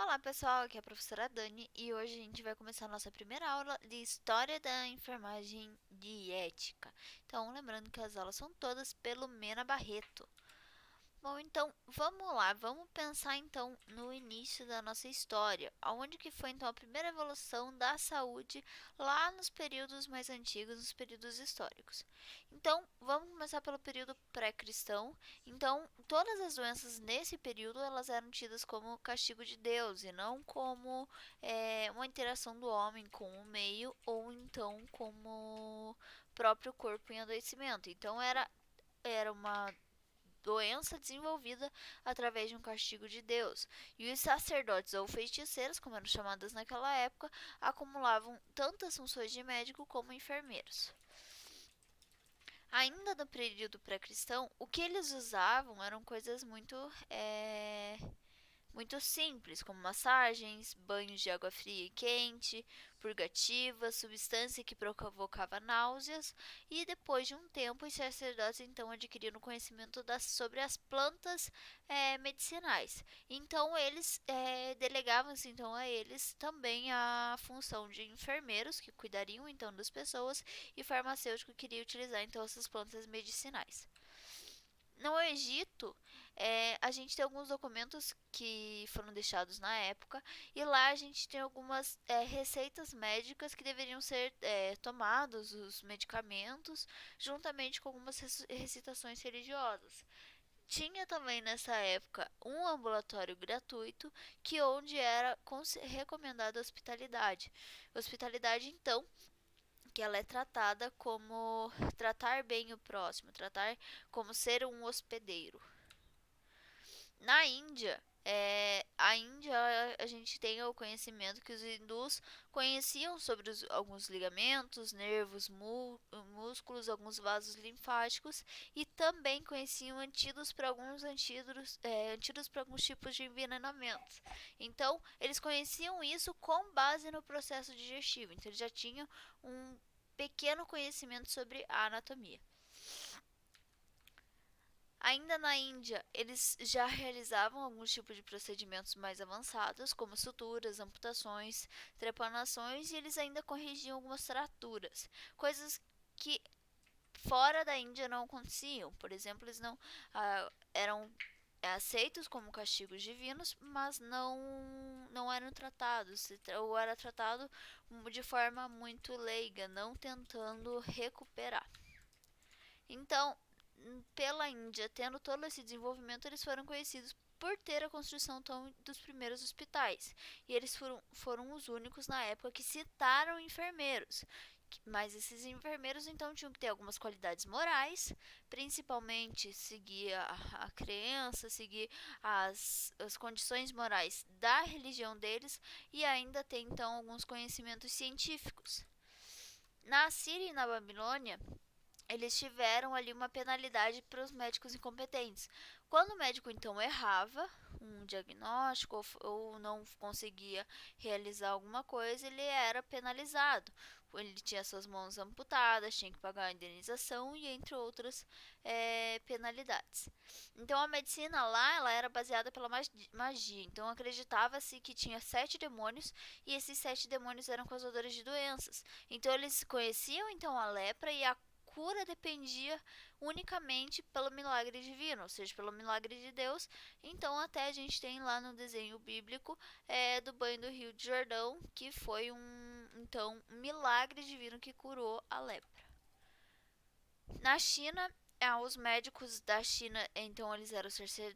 Olá pessoal, aqui é a professora Dani e hoje a gente vai começar a nossa primeira aula de História da Enfermagem e Ética. Então, lembrando que as aulas são todas pelo Mena Barreto. Bom, então vamos lá, vamos pensar então no início da nossa história, aonde que foi então a primeira evolução da saúde lá nos períodos mais antigos, nos períodos históricos. Então, vamos começar pelo período pré-cristão. Então, todas as doenças nesse período elas eram tidas como castigo de Deus e não como uma interação do homem com o meio ou então como próprio corpo em adoecimento. Então, era uma doença desenvolvida através de um castigo de Deus. E os sacerdotes ou feiticeiros, como eram chamados naquela época, acumulavam tantas funções de médico como enfermeiros. Ainda no período pré-cristão, o que eles usavam eram coisas muito simples, como massagens, banhos de água fria e quente, purgativas, substância que provocava náuseas, e depois de um tempo os sacerdotes então adquiriram conhecimento sobre as plantas medicinais. Então eles delegavam-se então a eles também a função de enfermeiros que cuidariam então das pessoas e farmacêutico que queria utilizar então essas plantas medicinais. No Egito, a gente tem alguns documentos que foram deixados na época, e lá a gente tem algumas receitas médicas que deveriam ser tomados, os medicamentos, juntamente com algumas recitações religiosas. Tinha também nessa época um ambulatório gratuito que onde era recomendada a hospitalidade. Hospitalidade, então, que ela é tratada como tratar bem o próximo, tratar como ser um hospedeiro. Na Índia, a Índia a gente tem o conhecimento que os hindus conheciam sobre alguns ligamentos, nervos, músculos, alguns vasos linfáticos e também conheciam antídotos para alguns tipos de envenenamentos. Então, eles conheciam isso com base no processo digestivo. Então, eles já tinham um pequeno conhecimento sobre a anatomia. Ainda na Índia, eles já realizavam alguns tipos de procedimentos mais avançados, como suturas, amputações, trepanações, e eles ainda corrigiam algumas fraturas, coisas que fora da Índia não aconteciam. Por exemplo, eles não eram aceitos como castigos divinos, mas não eram tratados, ou era tratado de forma muito leiga, não tentando recuperar. Então, pela Índia, tendo todo esse desenvolvimento, eles foram conhecidos por ter a construção dos primeiros hospitais. E eles foram os únicos na época que citaram enfermeiros. Mas esses enfermeiros então tinham que ter algumas qualidades morais, principalmente seguir a crença, seguir as condições morais da religião deles e ainda ter então alguns conhecimentos científicos. Na Síria e na Babilônia, eles tiveram ali uma penalidade para os médicos incompetentes. Quando o médico então errava um diagnóstico ou não conseguia realizar alguma coisa, ele era penalizado. Ele tinha suas mãos amputadas, tinha que pagar a indenização e entre outras penalidades. Então a medicina lá ela era baseada pela magia. Então acreditava-se que tinha 7 demônios e esses 7 demônios eram causadores de doenças. Então eles conheciam então a lepra e a cura dependia unicamente pelo milagre divino, ou seja, pelo milagre de Deus. Então até a gente tem lá no desenho bíblico do banho do Rio de Jordão, que foi um milagre divino que curou a lepra. Na China, os médicos da China, então eles eram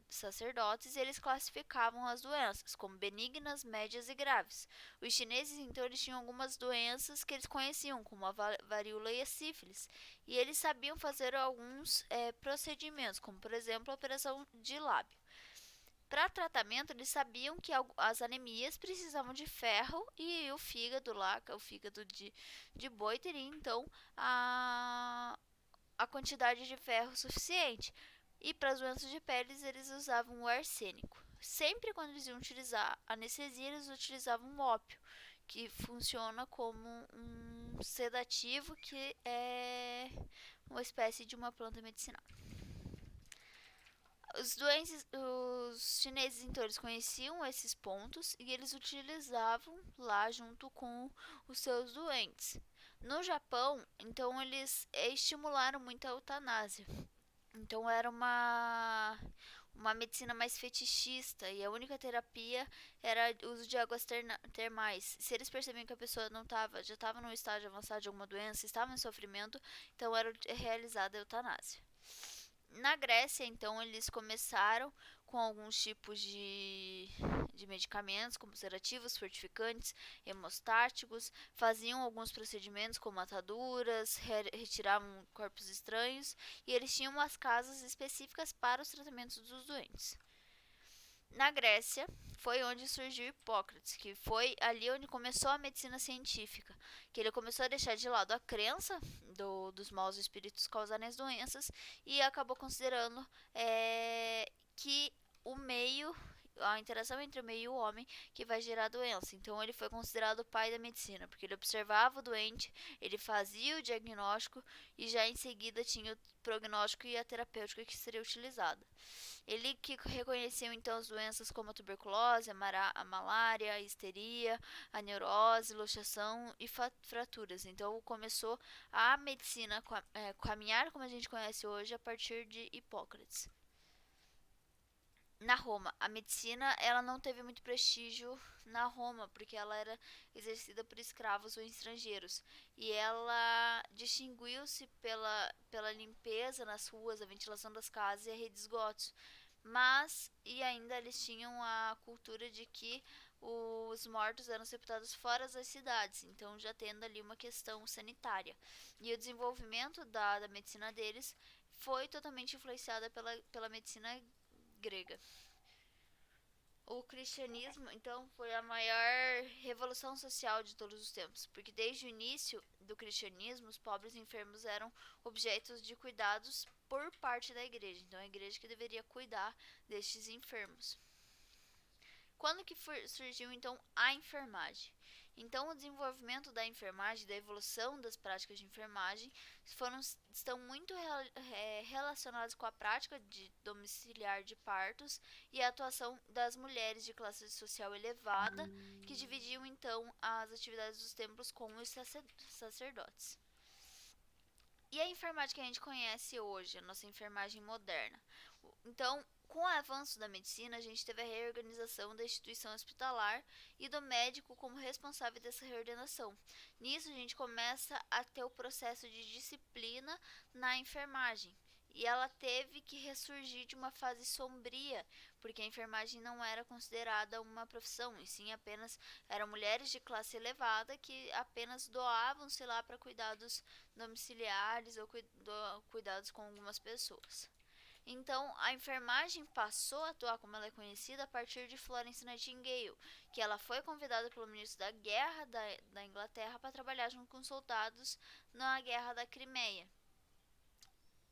sacerdotes e eles classificavam as doenças como benignas, médias e graves. Os chineses, então, eles tinham algumas doenças que eles conheciam, como a varíola e a sífilis. E eles sabiam fazer alguns procedimentos, como por exemplo a operação de lábio. Para tratamento, eles sabiam que as anemias precisavam de ferro e o fígado lá, que é o fígado de boi, teria então a quantidade de ferro suficiente. E para as doenças de peles, eles usavam o arsênico. Sempre quando eles iam utilizar anestesia, eles utilizavam o ópio, que funciona como um sedativo, que é uma espécie de uma planta medicinal. Os chineses então eles conheciam esses pontos e eles utilizavam lá junto com os seus doentes. No Japão, então eles estimularam muito a eutanásia. Então era uma medicina mais fetichista e a única terapia era o uso de águas termais. Se eles percebiam que a pessoa não já estava num estágio avançado de alguma doença, estava em sofrimento, então era realizada a eutanásia. Na Grécia, então, eles começaram com alguns tipos de medicamentos, como sedativos, fortificantes, hemostáticos, faziam alguns procedimentos como ataduras, retiravam corpos estranhos e eles tinham umas casas específicas para os tratamentos dos doentes. Na Grécia foi onde surgiu Hipócrates, que foi ali onde começou a medicina científica, que ele começou a deixar de lado a crença dos maus espíritos causarem as doenças e acabou considerando que o meio, a interação entre o meio e o homem que vai gerar a doença. Então ele foi considerado o pai da medicina, porque ele observava o doente, ele fazia o diagnóstico e já em seguida tinha o prognóstico e a terapêutica que seria utilizada. Ele que reconheceu então as doenças como a tuberculose, a malária, a histeria, a neurose, luxação e fraturas. Então começou a medicina caminhar como a gente conhece hoje a partir de Hipócrates. Na Roma, a medicina ela não teve muito prestígio na Roma, porque ela era exercida por escravos ou estrangeiros. E ela distinguiu-se pela limpeza nas ruas, a ventilação das casas e a rede de esgotos. Mas, e ainda eles tinham a cultura de que os mortos eram sepultados fora das cidades, então já tendo ali uma questão sanitária. E o desenvolvimento da medicina deles foi totalmente influenciada pela medicina grega. O cristianismo, então, foi a maior revolução social de todos os tempos, porque desde o início do cristianismo, os pobres e enfermos eram objetos de cuidados por parte da igreja. Então, a igreja que deveria cuidar destes enfermos. Quando que surgiu então a enfermagem? Então, o desenvolvimento da enfermagem, da evolução das práticas de enfermagem, estão muito relacionados com a prática de domiciliar de partos e a atuação das mulheres de classe social elevada, que dividiam então as atividades dos templos com os sacerdotes. E a enfermagem que a gente conhece hoje, a nossa enfermagem moderna? Então, com o avanço da medicina, a gente teve a reorganização da instituição hospitalar e do médico como responsável dessa reordenação. Nisso, a gente começa a ter o processo de disciplina na enfermagem. E ela teve que ressurgir de uma fase sombria, porque a enfermagem não era considerada uma profissão, e sim apenas eram mulheres de classe elevada que apenas doavam-se lá para cuidados domiciliares ou cuidados com algumas pessoas. Então, a enfermagem passou a atuar como ela é conhecida a partir de Florence Nightingale, que ela foi convidada pelo ministro da Guerra da Inglaterra para trabalhar junto com soldados na Guerra da Crimeia.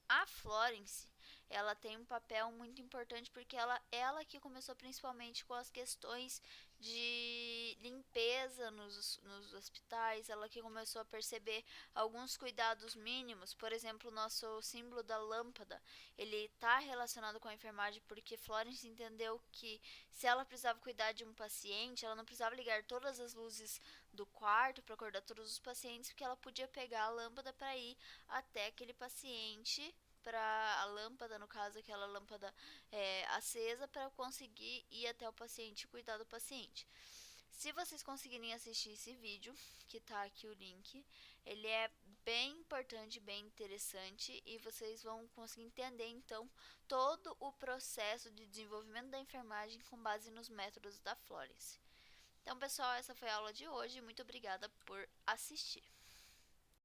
A Florence, ela tem um papel muito importante porque ela que começou principalmente com as questões de limpeza nos hospitais, ela que começou a perceber alguns cuidados mínimos, por exemplo, o nosso símbolo da lâmpada, ele está relacionado com a enfermagem porque Florence entendeu que se ela precisava cuidar de um paciente, ela não precisava ligar todas as luzes do quarto para acordar todos os pacientes, porque ela podia pegar a lâmpada para ir até aquele paciente, para a lâmpada, no caso aquela lâmpada acesa, para conseguir ir até o paciente e cuidar do paciente. Se vocês conseguirem assistir esse vídeo, que tá aqui o link, ele é bem importante, bem interessante e vocês vão conseguir entender então todo o processo de desenvolvimento da enfermagem com base nos métodos da Florence. Então, pessoal, essa foi a aula de hoje. Muito obrigada por assistir.